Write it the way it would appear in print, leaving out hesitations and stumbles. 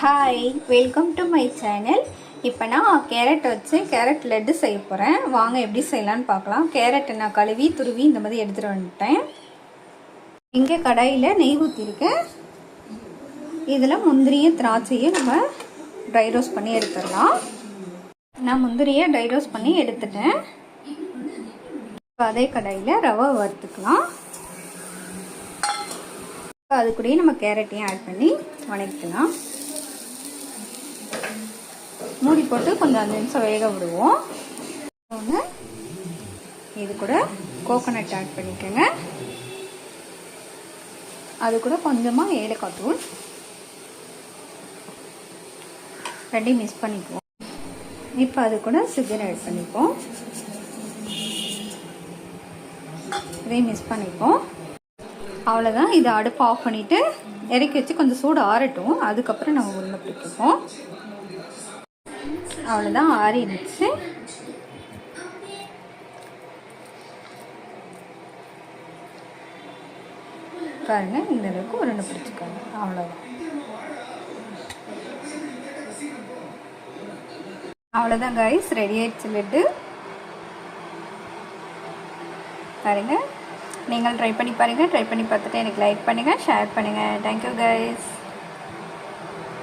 Hi, welcome to my channel. இப்போ நான் carrot வச்சு கேரட் லட்டு செய்ய போகிறேன். வாங்க எப்படி செய்யலான்னு பார்க்கலாம். கேரட்டை நான் கழுவி துருவி இந்த மாதிரி எடுத்துகிட்டு வந்துட்டேன். இங்கே கடாயில் நெய் ஊற்றிருக்கேன். இதில் முந்திரியும் திராட்சையும் நம்ம ட்ரை ரோஸ்ட் பண்ணி எடுத்துடலாம். நான் முந்திரியை ட்ரை ரோஸ்ட் பண்ணி எடுத்துட்டேன். இப்போ அதே கடாயில் ரவை வறுத்துக்கலாம். அது கூடயே நம்ம கேரட்டையும் ஆட் பண்ணி வணக்கிக்கலாம். மூடி போட்டு கொஞ்சம் 5 நிமிஷம் வேக விடுவோம். இது கூட கோகோனட் ஆட் பண்ணிக்கோங்க. அது கூட கொஞ்சமாக ஏலக்காய் தூள் ரெண்டையும் மிக்ஸ் பண்ணிக்குவோம். இப்போ அது கூட சுகர் ஆட் பண்ணிப்போம். இதையும் மிக்ஸ் பண்ணிப்போம். அவ்வளோதான். இதை அடுப்பு ஆஃப் பண்ணிவிட்டு இறக்கி வச்சு கொஞ்சம் சூடு ஆறட்டும். அதுக்கப்புறம் நம்ம உருண்டை பிடிப்போம். அவ்வளோதான், ஆறிடுச்சு. பாருங்க, இந்த அளவுக்கு உருண்டை பிடிச்சிக்கோங்க. அவ்வளோதான். அவ்வளோதான் கைஸ், ரெடி ஆயிடுச்சு லட்டு. பாருங்க, நீங்கள் ட்ரை பண்ணி பாருங்கள். ட்ரை பண்ணி பார்த்துட்டு எனக்கு லைக் பண்ணுங்கள், ஷேர் பண்ணுங்கள். Thank you guys.